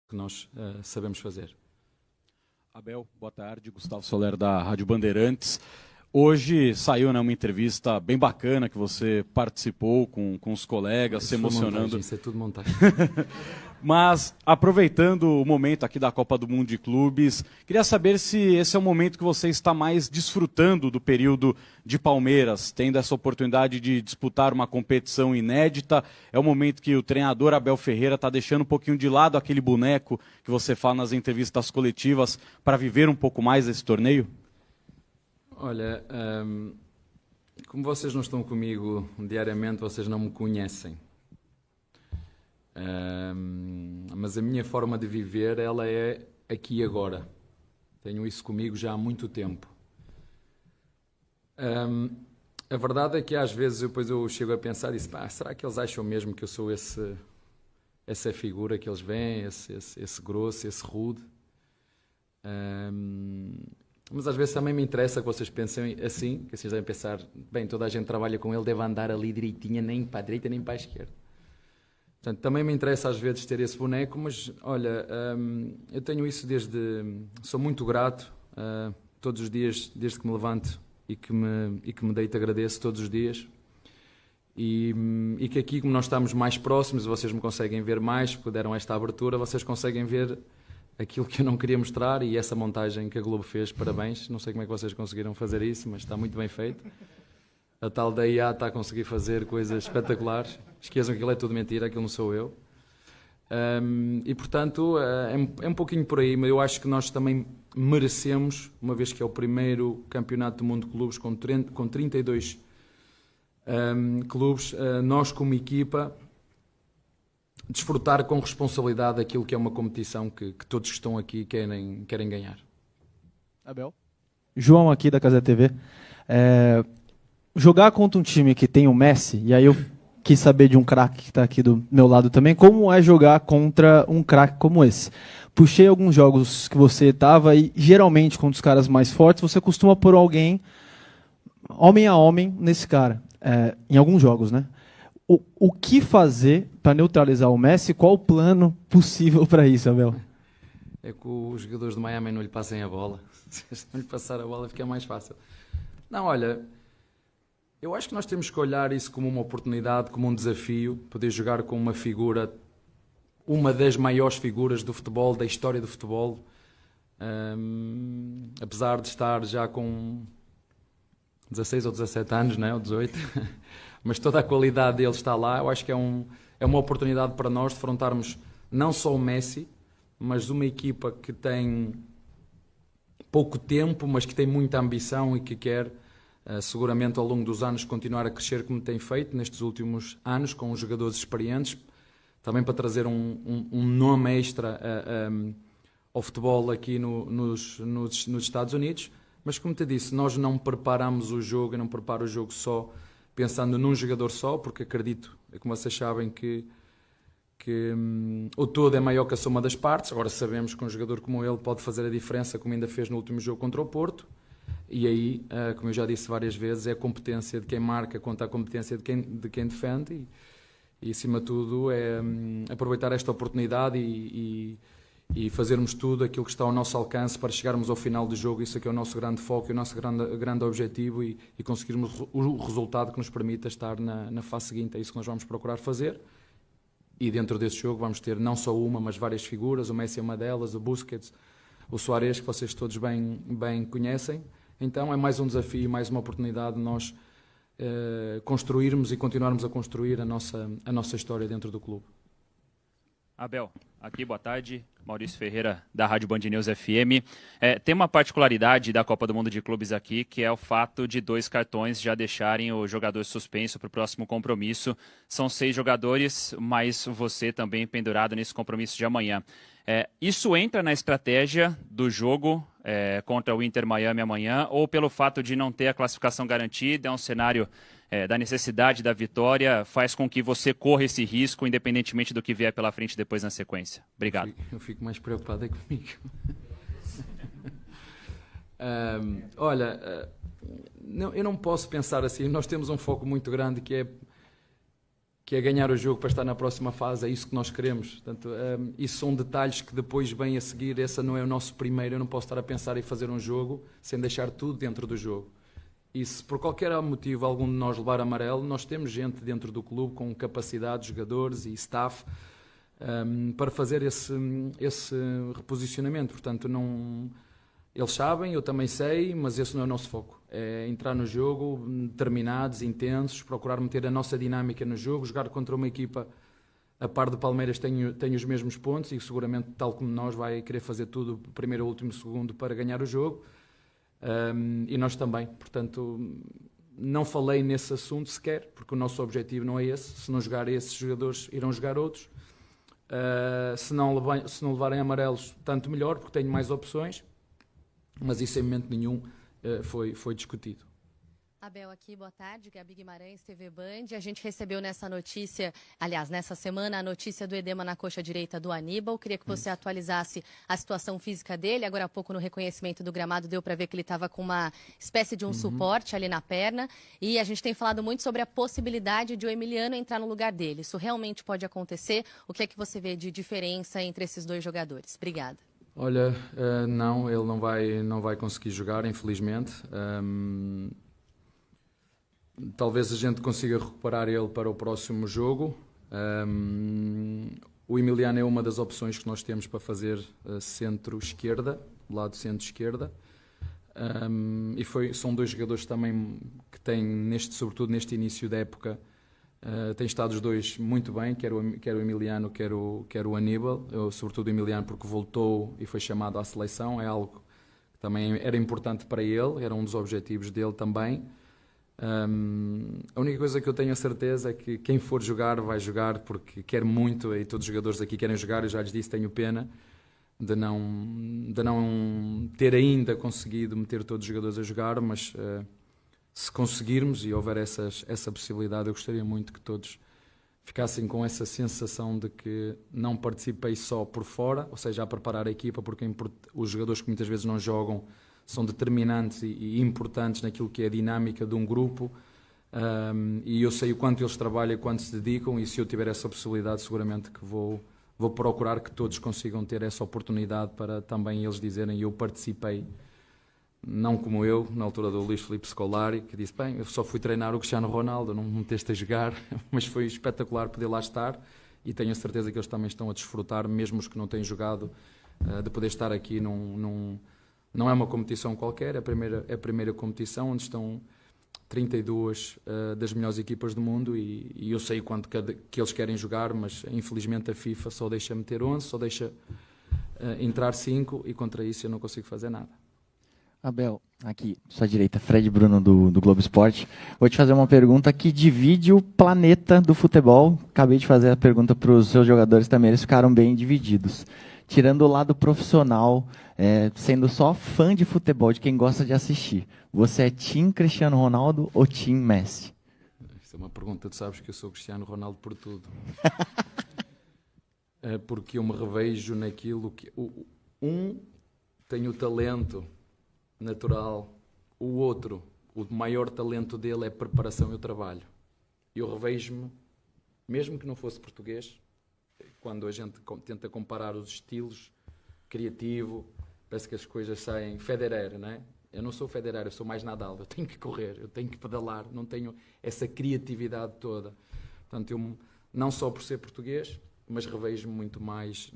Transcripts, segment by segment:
que nós sabemos fazer. Abel, boa tarde. Gustavo Soler, da Rádio Bandeirantes. Hoje saiu uma entrevista bem bacana que você participou com os colegas, se emocionando. Montagem, isso é tudo montagem. Mas, aproveitando o momento aqui da Copa do Mundo de Clubes, queria saber se esse é o momento que você está mais desfrutando do período de Palmeiras, tendo essa oportunidade de disputar uma competição inédita. É o momento que o treinador Abel Ferreira está deixando um pouquinho de lado aquele boneco que você fala nas entrevistas coletivas para viver um pouco mais esse torneio? Olha, como vocês não estão comigo diariamente, vocês não me conhecem. Mas a minha forma de viver, ela é aqui e agora. Tenho isso comigo já há muito tempo. A verdade é que às vezes depois eu chego a pensar e disse, será que eles acham mesmo que eu sou essa figura que eles veem, esse grosso, esse rude? Mas às vezes também me interessa que vocês pensem assim, que vocês devem pensar, bem, toda a gente trabalha com ele, deve andar ali direitinha, nem para a direita nem para a esquerda. Portanto, também me interessa às vezes ter esse boneco, mas olha, eu tenho isso sou muito grato, todos os dias, desde que me levanto e que me deito, agradeço todos os dias. E que aqui, como nós estamos mais próximos, vocês me conseguem ver mais, porque deram esta abertura, vocês conseguem ver aquilo que eu não queria mostrar, e essa montagem que a Globo fez, parabéns. Não sei como é que vocês conseguiram fazer isso, mas está muito bem feito. A tal da IA está a conseguir fazer coisas espetaculares. Esqueçam que aquilo é tudo mentira, aquilo não sou eu. E portanto, é um pouquinho por aí, mas eu acho que nós também merecemos, uma vez que é o primeiro campeonato do mundo de clubes com 32 clubes, nós como equipa, desfrutar com responsabilidade aquilo que é uma competição que todos que estão aqui querem ganhar. Abel? João aqui da Casa TV. Jogar contra um time que tem o Messi, e aí eu quis saber de um craque que está aqui do meu lado também, como é jogar contra um craque como esse? Puxei alguns jogos que você estava e geralmente contra os caras mais fortes, você costuma pôr alguém, homem a homem, nesse cara, em alguns jogos, né? O que fazer para neutralizar o Messi? Qual o plano possível para isso, Abel? É que os jogadores de Miami não lhe passem a bola. Se não lhe passar a bola fica mais fácil. Não, olha, eu acho que nós temos que olhar isso como uma oportunidade, como um desafio, poder jogar com uma figura, uma das maiores figuras do futebol, da história do futebol. Apesar de estar já com 16 ou 17 anos, né? Ou 18... mas toda a qualidade dele está lá. Eu acho que é uma oportunidade para nós defrontarmos não só o Messi, mas uma equipa que tem pouco tempo, mas que tem muita ambição e que quer, seguramente ao longo dos anos, continuar a crescer como tem feito nestes últimos anos, com os jogadores experientes, também para trazer um nome extra ao futebol aqui nos Estados Unidos. Mas como te disse, nós não preparamos o jogo, eu não preparo o jogo só pensando num jogador só, porque acredito, como vocês sabem, que o todo é maior que a soma das partes. Agora sabemos que um jogador como ele pode fazer a diferença, como ainda fez no último jogo contra o Porto, e aí, como eu já disse várias vezes, é a competência de quem marca contra a competência de quem defende, e acima de tudo é aproveitar esta oportunidade e fazermos tudo aquilo que está ao nosso alcance para chegarmos ao final do jogo. Isso aqui é o nosso grande foco, o nosso grande objetivo, e conseguirmos o resultado que nos permita estar na fase seguinte. É isso que nós vamos procurar fazer, e dentro desse jogo vamos ter não só uma, mas várias figuras. O Messi é uma delas, o Busquets, o Suárez, que vocês todos bem conhecem. Então é mais um desafio, mais uma oportunidade de nós construirmos e continuarmos a construir a nossa história dentro do clube. Abel, aqui, boa tarde. Maurício Ferreira, da Rádio Band News FM. Tem uma particularidade da Copa do Mundo de Clubes aqui, que é o fato de 2 cartões já deixarem o jogador suspenso para o próximo compromisso. São 6 jogadores, mas você também pendurado nesse compromisso de amanhã. Isso entra na estratégia do jogo contra o Inter Miami amanhã, ou pelo fato de não ter a classificação garantida, é um cenário da necessidade da vitória, faz com que você corra esse risco, independentemente do que vier pela frente depois na sequência? Obrigado. Eu fico mais preocupado comigo. Olha, eu não posso pensar assim. Nós temos um foco muito grande que que é ganhar o jogo para estar na próxima fase, é isso que nós queremos. Portanto, isso são detalhes que depois vêm a seguir. Esse não é o nosso primeiro. Eu não posso estar a pensar em fazer um jogo sem deixar tudo dentro do jogo. E se por qualquer motivo algum de nós levar amarelo, nós temos gente dentro do clube com capacidade, jogadores e staff para fazer esse reposicionamento. Portanto, não... Eles sabem, eu também sei, mas esse não é o nosso foco. É entrar no jogo, determinados, intensos, procurar meter a nossa dinâmica no jogo, jogar contra uma equipa a par de Palmeiras tem os mesmos pontos e seguramente, tal como nós, vai querer fazer tudo, primeiro, último, segundo, para ganhar o jogo. E nós também. Portanto, não falei nesse assunto sequer, porque o nosso objetivo não é esse. Se não jogar esses jogadores, irão jogar outros. Se não levarem amarelos, tanto melhor, porque tenho mais opções. Mas isso em momento nenhum foi discutido. Abel aqui, boa tarde, Gabi Guimarães, TV Band. A gente recebeu nessa semana, a notícia do edema na coxa direita do Aníbal. Queria que você atualizasse a situação física dele. Agora há pouco, no reconhecimento do gramado, deu para ver que ele estava com uma espécie de um suporte ali na perna. E a gente tem falado muito sobre a possibilidade de o Emiliano entrar no lugar dele. Isso realmente pode acontecer? O que é que você vê de diferença entre esses dois jogadores? Obrigada. Olha, não, ele não vai conseguir jogar, infelizmente. Talvez a gente consiga recuperar ele para o próximo jogo. O Emiliano é uma das opções que nós temos para fazer centro-esquerda, lado centro-esquerda. São dois jogadores também que têm, sobretudo neste início da época, têm estado os dois muito bem, quer o Emiliano, quer o Aníbal. Sobretudo o Emiliano porque voltou e foi chamado à seleção, é algo que também era importante para ele, era um dos objetivos dele também. A única coisa que eu tenho a certeza é que quem for jogar vai jogar porque quer muito, e todos os jogadores aqui querem jogar. Eu já lhes disse, tenho pena de não ter ainda conseguido meter todos os jogadores a jogar, mas se conseguirmos e houver essa possibilidade, eu gostaria muito que todos ficassem com essa sensação de que não participei só por fora, ou seja, a preparar a equipa, porque os jogadores que muitas vezes não jogam são determinantes e importantes naquilo que é a dinâmica de um grupo, e eu sei o quanto eles trabalham e quanto se dedicam, e se eu tiver essa possibilidade, seguramente que vou procurar que todos consigam ter essa oportunidade para também eles dizerem: eu participei, não como eu, na altura do Luís Filipe Scolari, que disse: bem, eu só fui treinar o Cristiano Ronaldo, não me meteste a jogar, mas foi espetacular poder lá estar, e tenho a certeza que eles também estão a desfrutar, mesmo os que não têm jogado, de poder estar aqui não é uma competição qualquer, é a primeira competição onde estão 32 das melhores equipas do mundo, e eu sei o quanto que eles querem jogar, mas infelizmente a FIFA só deixa meter 11, só deixa entrar 5, e contra isso eu não consigo fazer nada. Abel, aqui, sua direita, Fred Bruno do Globo Esporte. Vou te fazer uma pergunta que divide o planeta do futebol. Acabei de fazer a pergunta para os seus jogadores também, eles ficaram bem divididos. Tirando o lado profissional, sendo só fã de futebol, de quem gosta de assistir, você é time Cristiano Ronaldo ou time Messi? Isso é uma pergunta, tu sabes que eu sou Cristiano Ronaldo por tudo. Porque eu me revejo naquilo que... tem o talento natural, o outro, o maior talento dele é a preparação e o trabalho. Eu revejo-me, mesmo que não fosse português, quando a gente tenta comparar os estilos, criativo, parece que as coisas saem. Federer, não é? Eu não sou Federer, eu sou mais Nadal, eu tenho que correr, eu tenho que pedalar, não tenho essa criatividade toda. Portanto, eu, não só por ser português, mas revejo-me muito mais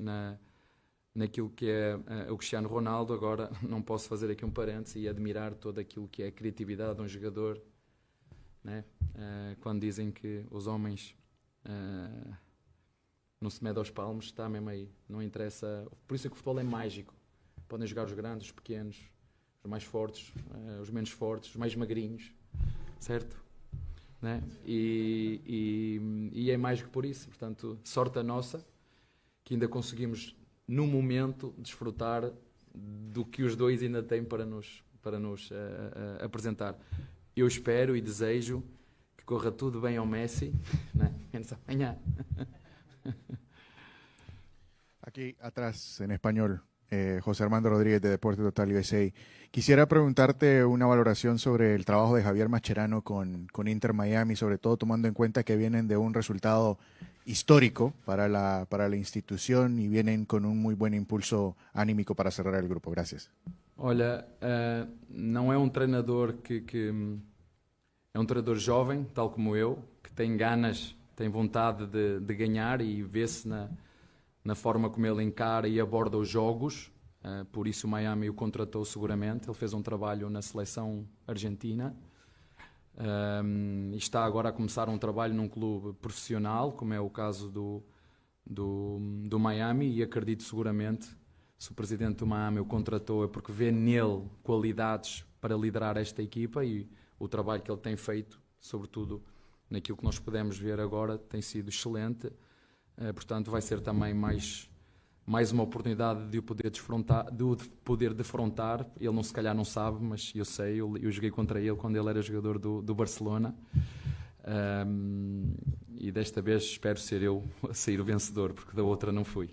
naquilo que é o Cristiano Ronaldo. Agora, não posso fazer aqui um parênteses e admirar todo aquilo que é a criatividade de um jogador, né? Quando dizem que os homens não se mede aos palmos, está mesmo aí, não interessa. Por isso é que o futebol é mágico. Podem jogar os grandes, os pequenos, os mais fortes, os menos fortes, os mais magrinhos, certo? Né? E é mágico por isso. Portanto, sorte a nossa que ainda conseguimos, no momento, desfrutar do que os dois ainda têm para nos apresentar. Eu espero e desejo que corra tudo bem ao Messi, né? Menos amanhã. Aquí atrás, en español. José Armando Rodríguez de Deporte Total USA. Quisiera preguntarte una valoración sobre el trabajo de Javier Mascherano con Inter Miami, sobre todo tomando en cuenta que vienen de un resultado histórico para la institución y vienen con un muy buen impulso anímico para cerrar el grupo. Gracias. Olha, não é um treinador é um treinador jovem, tal como eu, que tem ganas, tem vontade de ganhar e vê-se na forma como ele encara e aborda os jogos. Por isso o Miami o contratou seguramente. Ele fez um trabalho na seleção argentina e está agora a começar um trabalho num clube profissional, como é o caso do Miami, e acredito seguramente, se o presidente do Miami o contratou é porque vê nele qualidades para liderar esta equipa, e o trabalho que ele tem feito, sobretudo naquilo que nós podemos ver agora, tem sido excelente. Portanto, vai ser também mais uma oportunidade de o poder defrontar. Ele não, se calhar não sabe, mas eu sei, eu joguei contra ele quando ele era jogador do Barcelona. E desta vez espero ser eu a sair o vencedor, porque da outra não fui.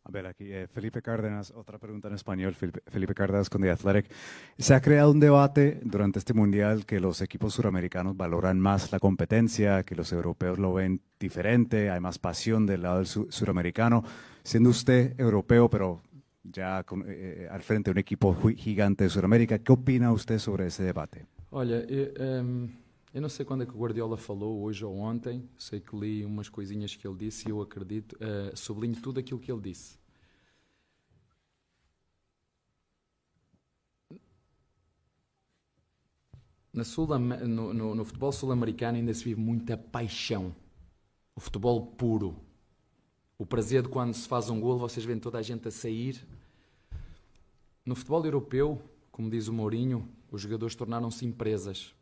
A ver, aquí Felipe Cárdenas, otra pregunta en español. Felipe Cárdenas con The Athletic. Se ha creado un debate durante este mundial que los equipos suramericanos valoran más la competencia, que los europeos lo ven diferente, hay más pasión del lado del suramericano. Siendo usted europeo, pero ya al frente de un equipo gigante de Sudamérica, ¿qué opina usted sobre ese debate? Olha, eu não sei quando é que o Guardiola falou, hoje ou ontem, sei que li umas coisinhas que ele disse e eu acredito, sublinho tudo aquilo que ele disse. No futebol sul-americano ainda se vive muita paixão, o futebol puro, o prazer de quando se faz um golo, vocês veem toda a gente a sair. No futebol europeu, como diz o Mourinho, os jogadores tornaram-se empresas.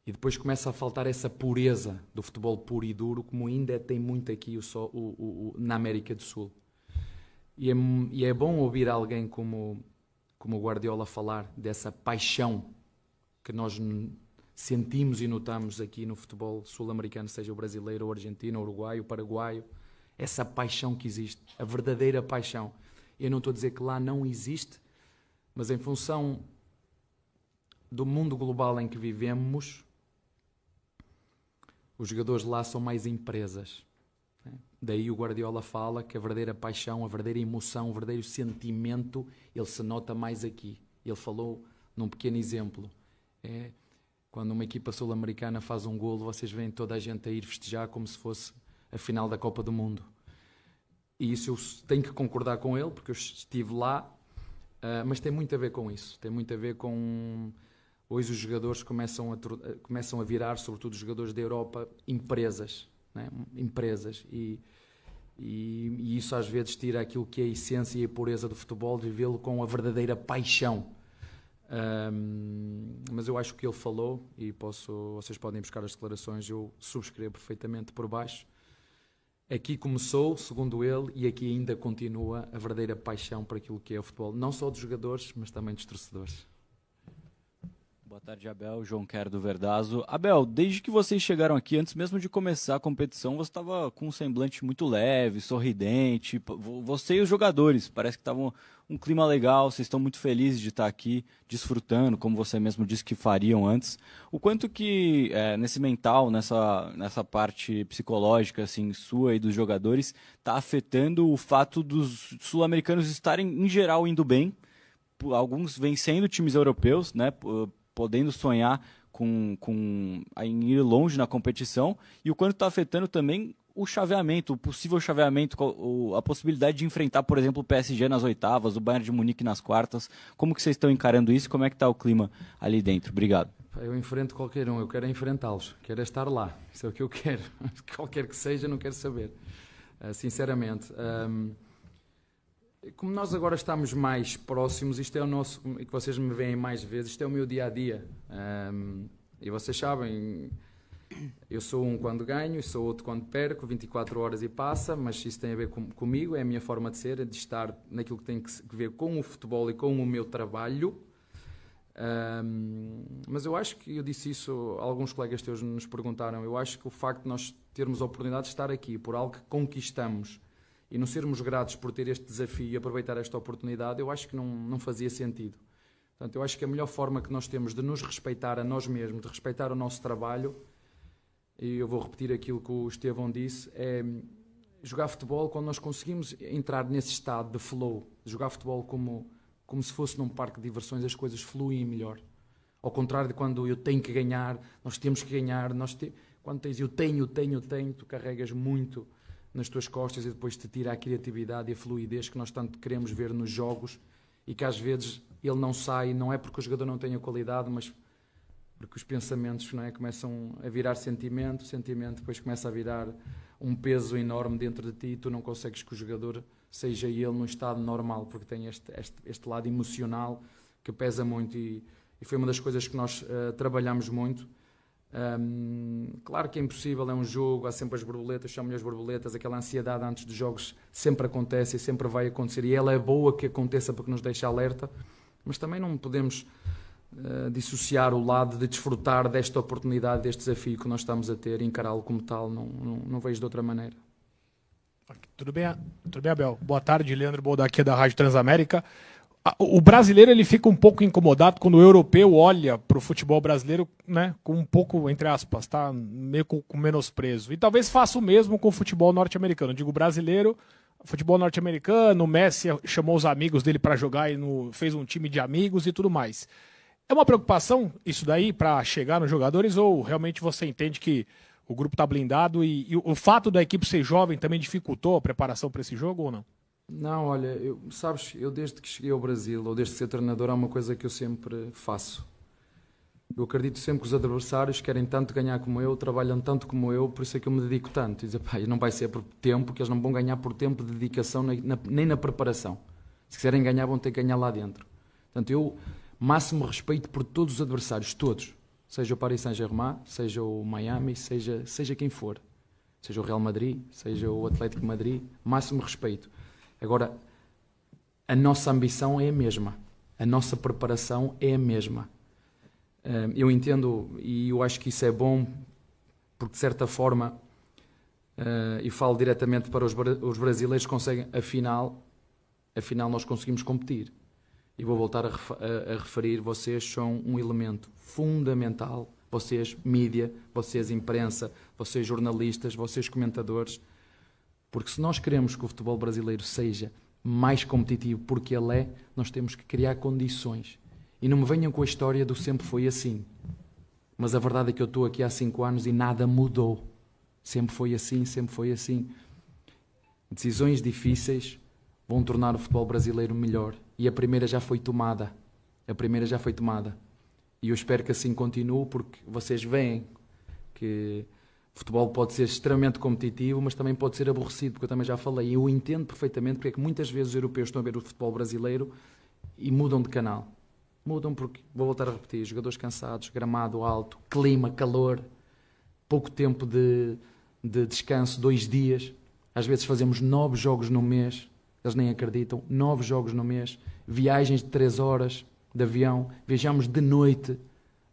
E depois começa a faltar essa pureza do futebol puro e duro, como ainda tem muito aqui na América do Sul. E é bom ouvir alguém como o Guardiola falar dessa paixão que nós sentimos e notamos aqui no futebol sul-americano, seja o brasileiro, o argentino, o uruguaio, o paraguaio. Essa paixão que existe, a verdadeira paixão. Eu não estou a dizer que lá não existe, mas em função do mundo global em que vivemos, os jogadores lá são mais empresas. Daí o Guardiola fala que a verdadeira paixão, a verdadeira emoção, o verdadeiro sentimento, ele se nota mais aqui. Ele falou num pequeno exemplo. Quando uma equipa sul-americana faz um golo, vocês veem toda a gente a ir festejar como se fosse a final da Copa do Mundo. E isso eu tenho que concordar com ele, porque eu estive lá, mas tem muito a ver com isso. Tem muito a ver com... Hoje os jogadores começam a virar, sobretudo os jogadores da Europa, empresas. Né? Empresas. E isso às vezes tira aquilo que é a essência e a pureza do futebol, de vivê-lo com a verdadeira paixão. Mas eu acho que ele falou, e vocês podem buscar as declarações, eu subscrevo perfeitamente por baixo. Aqui começou, segundo ele, e aqui ainda continua a verdadeira paixão por aquilo que é o futebol. Não só dos jogadores, mas também dos torcedores. Boa tarde, Abel. João Quer do Verdazo. Abel, desde que vocês chegaram aqui, antes mesmo de começar a competição, você estava com um semblante muito leve, sorridente. Você e os jogadores, parece que estavam um clima legal, vocês estão muito felizes de estar aqui, desfrutando, como você mesmo disse que fariam antes. O quanto que, nesse mental, nessa parte psicológica assim, sua e dos jogadores, está afetando o fato dos sul-americanos estarem, em geral, indo bem, alguns vencendo times europeus, né? Podendo sonhar em ir longe na competição, e o quanto está afetando também o chaveamento, o possível chaveamento, a possibilidade de enfrentar, por exemplo, o PSG nas oitavas, o Bayern de Munique nas quartas. Como que vocês estão encarando isso? Como é que está o clima ali dentro? Obrigado. Eu enfrento qualquer um, eu quero enfrentá-los, quero estar lá, isso é o que eu quero. Qualquer que seja, não quero saber, sinceramente. Como nós agora estamos mais próximos, isto é o nosso, e que vocês me veem mais vezes, isto é o meu dia-a-dia. E vocês sabem, eu sou um quando ganho, sou outro quando perco, 24 horas e passa, mas isso tem a ver comigo, é a minha forma de ser, de estar naquilo que tem que ver com o futebol e com o meu trabalho. Mas eu acho que, eu disse isso, alguns colegas teus nos perguntaram, eu acho que o facto de nós termos a oportunidade de estar aqui por algo que conquistamos e não sermos gratos por ter este desafio e aproveitar esta oportunidade, eu acho que não fazia sentido. Portanto, eu acho que a melhor forma que nós temos de nos respeitar a nós mesmos, de respeitar o nosso trabalho, e eu vou repetir aquilo que o Estevão disse, é jogar futebol quando nós conseguimos entrar nesse estado de flow, de jogar futebol como se fosse num parque de diversões, as coisas fluem melhor. Ao contrário de quando eu tenho que ganhar, nós temos que ganhar, quando tens eu tenho, tu carregas muito nas tuas costas e depois te tira a criatividade e a fluidez que nós tanto queremos ver nos jogos e que às vezes ele não sai, não é porque o jogador não tenha qualidade, mas porque os pensamentos, não é, começam a virar sentimento, o sentimento depois começa a virar um peso enorme dentro de ti e tu não consegues que o jogador seja ele num estado normal, porque tem este lado emocional que pesa muito e foi uma das coisas que nós trabalhamos muito. Claro que é impossível, é um jogo, há sempre as borboletas, chamam-lhe as borboletas, aquela ansiedade antes dos jogos sempre acontece e sempre vai acontecer e ela é boa que aconteça porque nos deixa alerta, mas também não podemos dissociar o lado de desfrutar desta oportunidade, deste desafio que nós estamos a ter e encará-lo como tal, não vejo de outra maneira. Tudo bem, Abel? Boa tarde, Leandro Bolda aqui da Rádio Transamérica. O brasileiro ele fica um pouco incomodado quando o europeu olha para o futebol brasileiro, né, com um pouco, entre aspas, tá, meio com menosprezo. E talvez faça o mesmo com o futebol norte-americano. Digo brasileiro, futebol norte-americano, o Messi chamou os amigos dele para jogar e fez um time de amigos e tudo mais. É uma preocupação isso daí para chegar nos jogadores ou realmente você entende que o grupo está blindado e o fato da equipe ser jovem também dificultou a preparação para esse jogo ou não? Não, olha, eu desde que cheguei ao Brasil, ou desde que ser treinador, há uma coisa que eu sempre faço. Eu acredito sempre que os adversários querem tanto ganhar como eu, trabalham tanto como eu, por isso é que eu me dedico tanto. E dizer, pá, não vai ser por tempo, que eles não vão ganhar por tempo de dedicação nem na preparação. Se quiserem ganhar, vão ter que ganhar lá dentro. Portanto, eu máximo respeito por todos os adversários, todos. Seja o Paris Saint-Germain, seja o Miami, seja quem for. Seja o Real Madrid, seja o Atlético de Madrid, máximo respeito. Agora, a nossa ambição é a mesma, a nossa preparação é a mesma. Eu entendo e eu acho que isso é bom, porque de certa forma, e falo diretamente para os brasileiros, conseguem, afinal nós conseguimos competir. E vou voltar a referir, vocês são um elemento fundamental, vocês mídia, vocês imprensa, vocês jornalistas, vocês comentadores. Porque se nós queremos que o futebol brasileiro seja mais competitivo, porque ele é, nós temos que criar condições. E não me venham com a história do sempre foi assim. Mas a verdade é que eu estou aqui há 5 anos e nada mudou. Sempre foi assim, sempre foi assim. Decisões difíceis vão tornar o futebol brasileiro melhor. E a primeira já foi tomada. E eu espero que assim continue, porque vocês veem que o futebol pode ser extremamente competitivo, mas também pode ser aborrecido, porque eu também já falei. Eu entendo perfeitamente porque é que muitas vezes os europeus estão a ver o futebol brasileiro e mudam de canal. Mudam porque, vou voltar a repetir, jogadores cansados, gramado alto, clima, calor, pouco tempo de descanso, 2 dias. Às vezes fazemos 9 jogos no mês, eles nem acreditam, 9 jogos no mês, viagens de 3 horas de avião, viajamos de noite,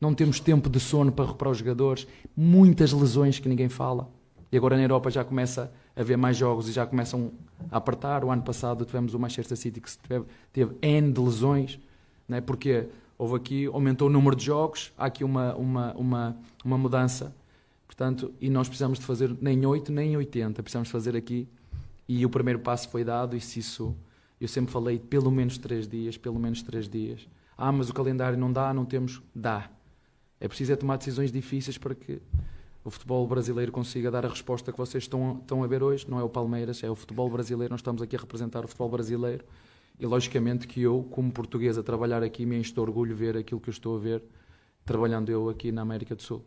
não temos tempo de sono para recuperar os jogadores, muitas lesões que ninguém fala. E agora na Europa já começa a haver mais jogos e já começam a apertar. O ano passado tivemos o Manchester City que teve N de lesões, não é? Porque aumentou o número de jogos, há aqui uma mudança. Portanto, e nós precisamos de fazer nem 8 nem 80, precisamos de fazer aqui. E o primeiro passo foi dado, e se isso, eu sempre falei, pelo menos 3 dias. Mas o calendário não dá, não temos, dá. É preciso tomar decisões difíceis para que o futebol brasileiro consiga dar a resposta que vocês estão a ver hoje. Não é o Palmeiras, é o futebol brasileiro. Nós estamos aqui a representar o futebol brasileiro. E logicamente que eu, como português, a trabalhar aqui, me enche de orgulho ver aquilo que eu estou a ver, trabalhando eu aqui na América do Sul.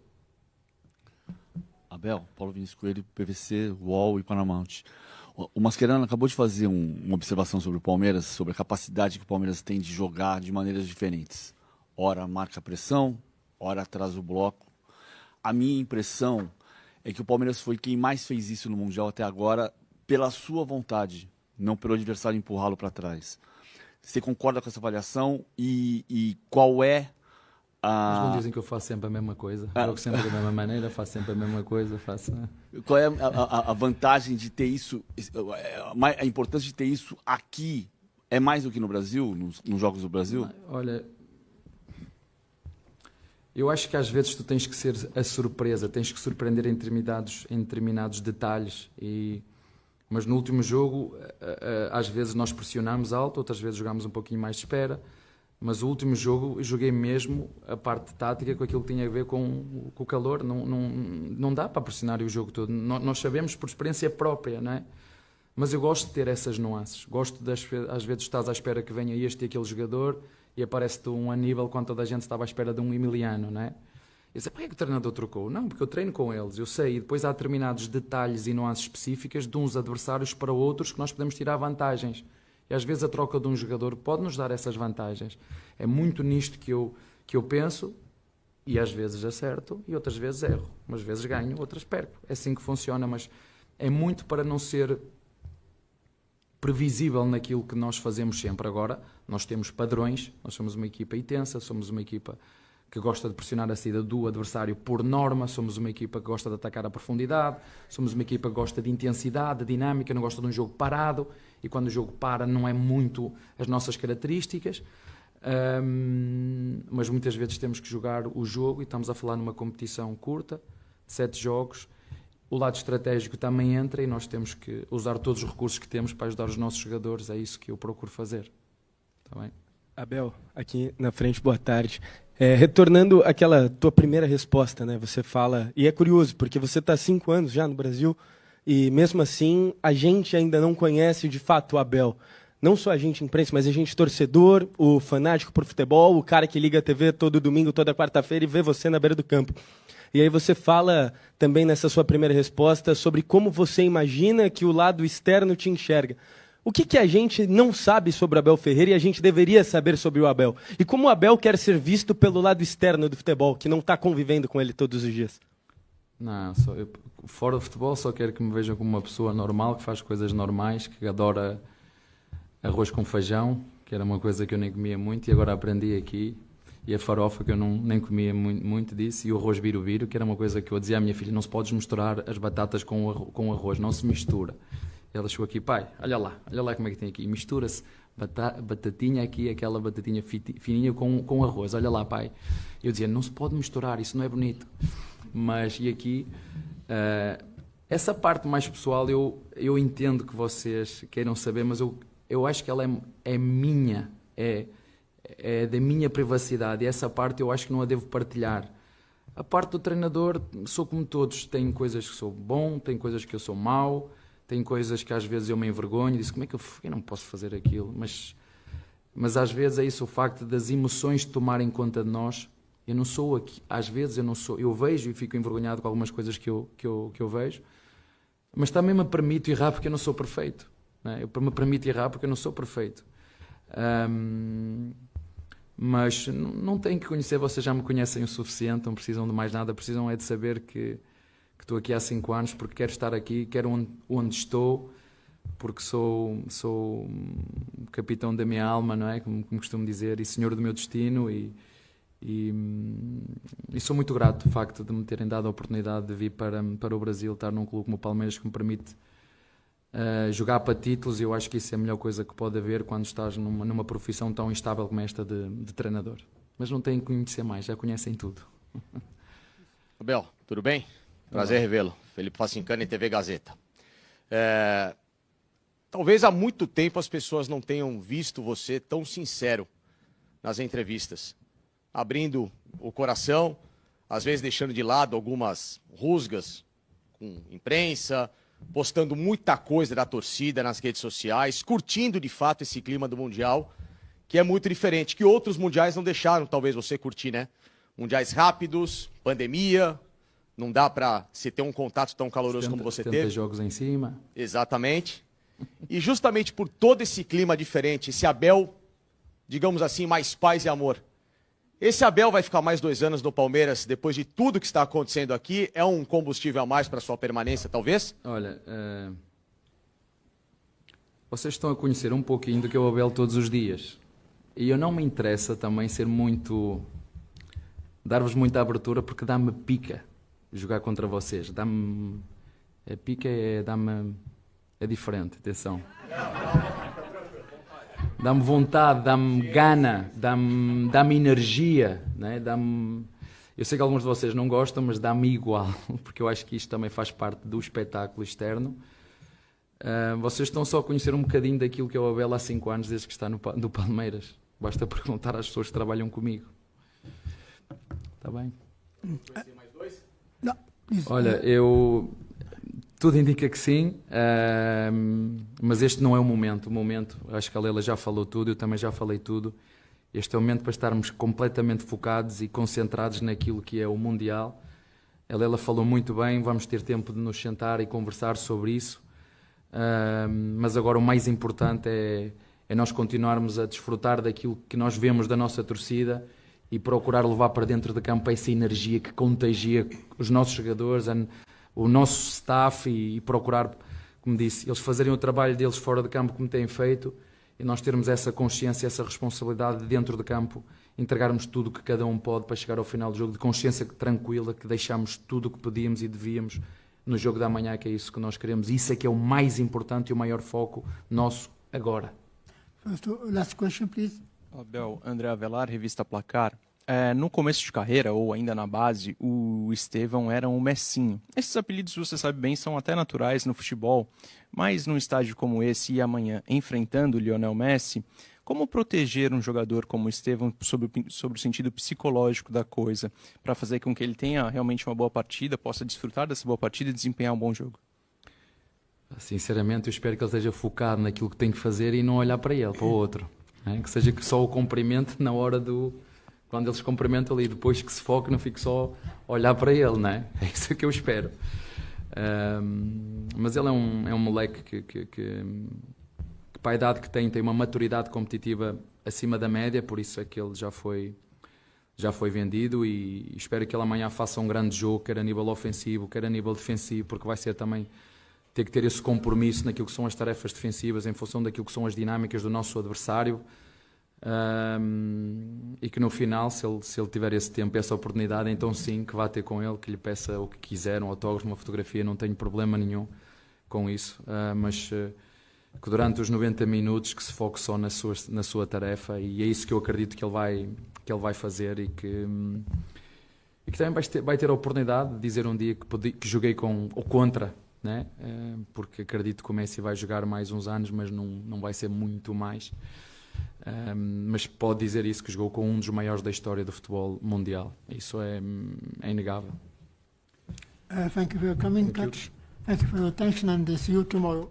Abel, Paulo Vinícius Coelho, PVC, UOL e Paramount. O Mascherano acabou de fazer uma observação sobre o Palmeiras, sobre a capacidade que o Palmeiras tem de jogar de maneiras diferentes. Ora marca a pressão, ora atrasa o bloco. A minha impressão é que o Palmeiras foi quem mais fez isso no Mundial até agora pela sua vontade, não pelo adversário empurrá-lo para trás. Você concorda com essa avaliação e qual é Mas não dizem que eu faço sempre a mesma coisa. Jogo sempre da mesma maneira, faço sempre a mesma coisa. Qual é a vantagem de ter isso? A importância de ter isso aqui é mais do que no Brasil, nos Jogos do Brasil? Olha, eu acho que às vezes tu tens que ser a surpresa, tens que surpreender em determinados detalhes. Mas no último jogo, às vezes nós pressionamos alto, outras vezes jogámos um pouquinho mais de espera. Mas o último jogo, joguei mesmo a parte tática com aquilo que tinha a ver com o calor. Não dá para pressionar o jogo todo. Nós sabemos por experiência própria, não é? Mas eu gosto de ter essas nuances. Gosto às vezes estás à espera que venha este e aquele jogador e aparece-te um Aníbal quando toda a gente estava à espera de um Emiliano, não é? Eu sei, porquê que o treinador trocou? Não, porque eu treino com eles, eu sei. E depois há determinados detalhes e nuances específicas de uns adversários para outros que nós podemos tirar vantagens. E às vezes a troca de um jogador pode nos dar essas vantagens. É muito nisto que eu penso e às vezes acerto e outras vezes erro. Umas vezes ganho, outras perco. É assim que funciona, mas é muito para não ser previsível naquilo que nós fazemos sempre. Agora, nós temos padrões, nós somos uma equipa intensa, somos uma equipa que gosta de pressionar a saída do adversário por norma, somos uma equipa que gosta de atacar a profundidade, somos uma equipa que gosta de intensidade, de dinâmica, não gosta de um jogo parado, e quando o jogo para não é muito as nossas características, mas muitas vezes temos que jogar o jogo e estamos a falar numa competição curta, de 7 jogos, o lado estratégico também entra e nós temos que usar todos os recursos que temos para ajudar os nossos jogadores, é isso que eu procuro fazer. Tá bem? Abel, aqui na frente, boa tarde. Retornando àquela tua primeira resposta, né? Você fala, e é curioso, porque você está há 5 anos já no Brasil, e mesmo assim a gente ainda não conhece de fato o Abel. Não só a gente imprensa, mas a gente torcedor, o fanático por futebol, o cara que liga a TV todo domingo, toda quarta-feira e vê você na beira do campo. E aí você fala também nessa sua primeira resposta sobre como você imagina que o lado externo te enxerga. O que a gente não sabe sobre o Abel Ferreira e a gente deveria saber sobre o Abel? E como o Abel quer ser visto pelo lado externo do futebol, que não está convivendo com ele todos os dias? Não, fora do futebol só quero que me vejam como uma pessoa normal, que faz coisas normais, que adora arroz com feijão, que era uma coisa que eu nem comia muito e agora aprendi aqui. E a farofa, que eu nem comia muito disso, e o arroz birubiru, que era uma coisa que eu dizia à minha filha, não se podes misturar as batatas com arroz, não se mistura. Ela chegou aqui, pai, olha lá como é que tem aqui, mistura-se batatinha aqui, aquela batatinha fininha com arroz, olha lá, pai. Eu dizia, não se pode misturar, isso não é bonito. Mas, e aqui, essa parte mais pessoal, eu entendo que vocês queiram saber, mas eu acho que ela é minha, é da minha privacidade, e essa parte eu acho que não a devo partilhar. A parte do treinador, sou como todos, tem coisas que sou bom, tem coisas que eu sou mau, tem coisas que às vezes eu me envergonho e disse, como é que eu não posso fazer aquilo? Mas às vezes é isso, o facto das emoções tomarem conta de nós. Eu não sou aqui, às vezes eu vejo e fico envergonhado com algumas coisas que eu vejo, mas também me permito errar porque eu não sou perfeito. Não é? Eu me permito errar porque eu não sou perfeito. Mas não tenho que conhecer, vocês já me conhecem o suficiente, não precisam de mais nada, precisam é de saber que estou aqui há 5 anos porque quero estar aqui, quero onde estou, porque sou capitão da minha alma, não é? Como costumo dizer, e senhor do meu destino, e sou muito grato do facto de me terem dado a oportunidade de vir para o Brasil, estar num clube como o Palmeiras que me permite jogar para títulos. Eu acho que isso é a melhor coisa que pode haver quando estás numa profissão tão instável como esta de treinador. Mas não tenho que conhecer mais, já conhecem tudo. Abel, tudo bem? Prazer revê-lo. Felipe Facincani, TV Gazeta. Talvez há muito tempo as pessoas não tenham visto você tão sincero nas entrevistas, abrindo o coração, às vezes deixando de lado algumas rusgas com imprensa, postando muita coisa da torcida nas redes sociais, curtindo de fato esse clima do Mundial, que é muito diferente, que outros mundiais não deixaram talvez você curtir, né? Mundiais rápidos, pandemia, não dá para se ter um contato tão caloroso como você teve. Jogos em cima. Exatamente. E justamente por todo esse clima diferente, esse Abel, digamos assim, mais paz e amor, esse Abel vai ficar mais 2 anos no Palmeiras, depois de tudo que está acontecendo aqui? É um combustível a mais para sua permanência, talvez? Olha, vocês estão a conhecer um pouquinho do que é o Abel todos os dias. E eu não me interessa também ser muito dar-vos muita abertura porque dá-me pica jogar contra vocês. Dá-me... A pica é diferente, atenção. Dá-me vontade, dá-me gana, dá-me energia, né? Eu sei que alguns de vocês não gostam, mas dá-me igual, porque eu acho que isto também faz parte do espetáculo externo. Vocês estão só a conhecer um bocadinho daquilo que é o Abel há 5 anos, desde que está no Palmeiras. Basta perguntar às pessoas que trabalham comigo. Está bem? Olha, tudo indica que sim, mas este não é o momento. O momento, acho que a Lela já falou tudo, eu também já falei tudo. Este é o momento para estarmos completamente focados e concentrados naquilo que é o Mundial. A Lela falou muito bem, vamos ter tempo de nos sentar e conversar sobre isso. Mas agora o mais importante é nós continuarmos a desfrutar daquilo que nós vemos da nossa torcida e procurar levar para dentro de campo essa energia que contagia os nossos jogadores, o nosso staff e procurar, como disse, eles fazerem o trabalho deles fora de campo como têm feito e nós termos essa consciência, essa responsabilidade de dentro de campo, entregarmos tudo o que cada um pode para chegar ao final do jogo de consciência tranquila, que deixamos tudo o que podíamos e devíamos no jogo da manhã, que é isso que nós queremos. Isso é que é o mais importante e o maior foco nosso agora. Last question, please. Abel, André Avelar, Revista Placar. No começo de carreira, ou ainda na base, o Estevão era um Messinho. Esses apelidos, você sabe bem, são até naturais no futebol, mas num estádio como esse e amanhã, enfrentando o Lionel Messi, como proteger um jogador como o Estevão sobre o sentido psicológico da coisa, para fazer com que ele tenha realmente uma boa partida, possa desfrutar dessa boa partida e desempenhar um bom jogo? Sinceramente, eu espero que ele esteja focado naquilo que tem que fazer e não olhar para ele, para o outro. Né? Que seja que só o cumprimente na hora quando eles cumprimentam ali, depois que se foque, não fique só a olhar para ele, né? É isso que eu espero. Mas ele é um moleque que para a idade que tem uma maturidade competitiva acima da média, por isso é que ele já foi vendido e espero que ele amanhã faça um grande jogo, quer a nível ofensivo, quer a nível defensivo, porque vai ser também ter que ter esse compromisso naquilo que são as tarefas defensivas em função daquilo que são as dinâmicas do nosso adversário. E que no final, se ele tiver esse tempo, essa oportunidade, então sim, que vá ter com ele, que lhe peça o que quiser, um autógrafo, uma fotografia, não tenho problema nenhum com isso, mas que durante os 90 minutos que se foque só na sua tarefa, e é isso que eu acredito que ele vai fazer e que também vai ter a oportunidade de dizer um dia que joguei com ou contra, né? Porque acredito que o Messi vai jogar mais uns anos, mas não vai ser muito mais. Mas pode dizer isso, que jogou com um dos maiores da história do futebol mundial. Isso é inegável. Thank you for your coming, coach. Thank you for your attention, and see you tomorrow.